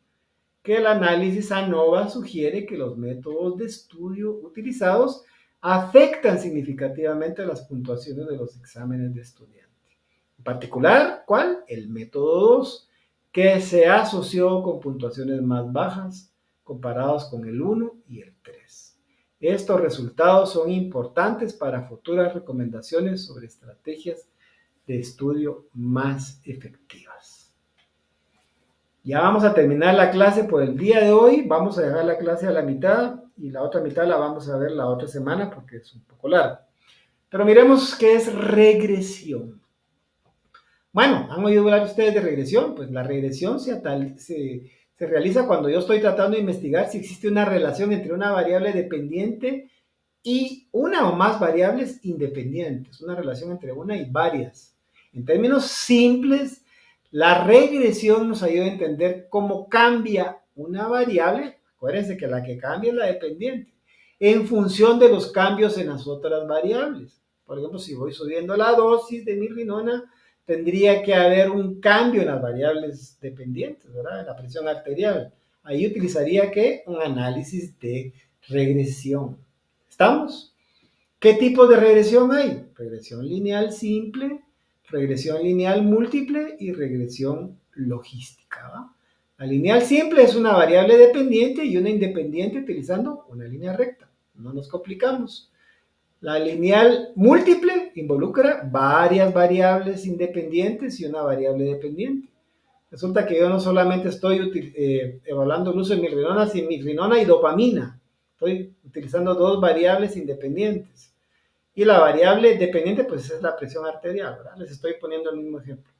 Que el análisis ANOVA sugiere que los métodos de estudio utilizados afectan significativamente las puntuaciones de los exámenes de estudiantes. En particular, ¿cuál? El método 2, que se asoció con puntuaciones más bajas comparados con el 1 y el 3. Estos resultados son importantes para futuras recomendaciones sobre estrategias de estudio más efectivas. Ya vamos a terminar la clase por el día de hoy. Vamos a dejar la clase a la mitad y la otra mitad la vamos a ver la otra semana porque es un poco largo. Pero miremos qué es regresión. Bueno, ¿han oído hablar ustedes de regresión? Pues la regresión se realiza cuando yo estoy tratando de investigar si existe una relación entre una variable dependiente y una o más variables independientes, una relación entre una y varias. En términos simples, la regresión nos ayuda a entender cómo cambia una variable, acuérdense que la que cambia es la dependiente, en función de los cambios en las otras variables. Por ejemplo, si voy subiendo la dosis de mirrinona, tendría que haber un cambio en las variables dependientes, ¿verdad? En la presión arterial. Ahí utilizaría, ¿qué? Un análisis de regresión. ¿Estamos? ¿Qué tipo de regresión hay? Regresión lineal simple, regresión lineal múltiple y regresión logística, ¿va? La lineal simple es una variable dependiente y una independiente utilizando una línea recta. No nos complicamos. La lineal múltiple involucra varias variables independientes y una variable dependiente. Resulta que yo no solamente estoy evaluando el uso de mirrinona y dopamina. Estoy utilizando dos variables independientes. Y la variable dependiente, pues es la presión arterial, ¿verdad? Les estoy poniendo el mismo ejemplo.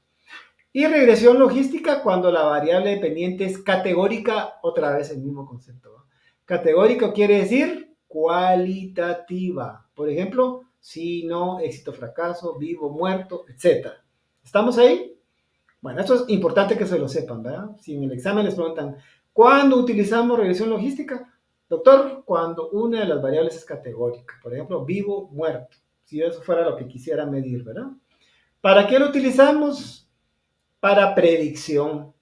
Y regresión logística cuando la variable dependiente es categórica, otra vez el mismo concepto, ¿no? Categórico quiere decir cualitativa. Por ejemplo, sí, no, éxito, fracaso, vivo, muerto, etc. ¿Estamos ahí? Bueno, esto es importante que se lo sepan, ¿verdad? Si en el examen les preguntan, ¿cuándo utilizamos regresión logística? Doctor, cuando una de las variables es categórica. Por ejemplo, vivo, muerto. Si eso fuera lo que quisiera medir, ¿verdad? ¿Para qué lo utilizamos? Para predicción.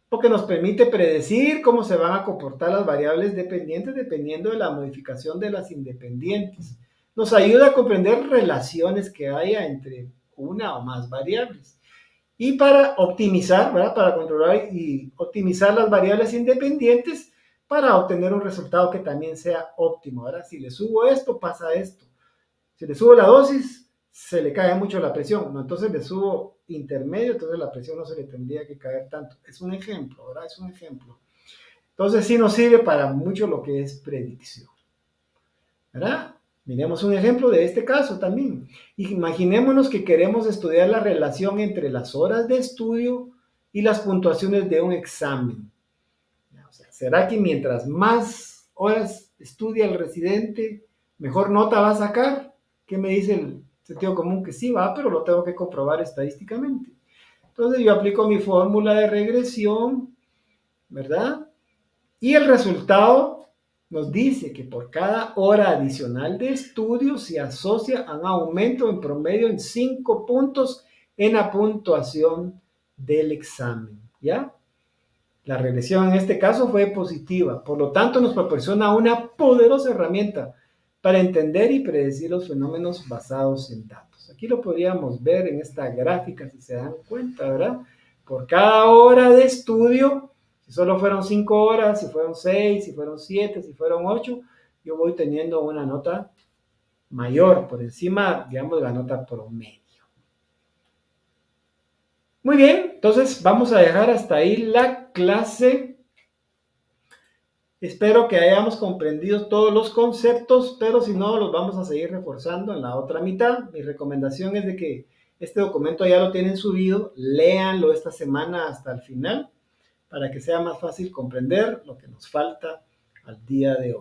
Porque nos permite predecir cómo se van a comportar las variables dependientes dependiendo de la modificación de las independientes. Nos ayuda a comprender relaciones que haya entre una o más variables. Y para optimizar, ¿verdad? Para controlar y optimizar las variables independientes, para obtener un resultado que también sea óptimo. Ahora, si le subo esto, pasa esto. Si le subo la dosis, se le cae mucho la presión, ¿no? Entonces le subo intermedio, entonces la presión no se le tendría que caer tanto. Es un ejemplo, ¿verdad? Es un ejemplo. Entonces sí nos sirve para mucho lo que es predicción, ¿verdad? Miremos un ejemplo de este caso también. Imaginémonos que queremos estudiar la relación entre las horas de estudio y las puntuaciones de un examen. O sea, ¿será que mientras más horas estudia el residente, mejor nota va a sacar? ¿Qué me dice el sentido común? Que sí va, pero lo tengo que comprobar estadísticamente. Entonces yo aplico mi fórmula de regresión, ¿verdad? Y el resultado nos dice que por cada hora adicional de estudio se asocia a un aumento en promedio en 5 puntos en la puntuación del examen, ¿ya? La regresión en este caso fue positiva, por lo tanto nos proporciona una poderosa herramienta para entender y predecir los fenómenos basados en datos. Aquí lo podríamos ver en esta gráfica, si se dan cuenta, ¿verdad? Por cada hora de estudio, si solo fueron 5 horas, si fueron 6, si fueron 7, si fueron 8, yo voy teniendo una nota mayor, por encima, digamos, de la nota promedio. Muy bien, entonces vamos a dejar hasta ahí la clase. Espero que hayamos comprendido todos los conceptos, pero si no, los vamos a seguir reforzando en la otra mitad. Mi recomendación es de que este documento ya lo tienen subido, léanlo esta semana hasta el final para que sea más fácil comprender lo que nos falta al día de hoy.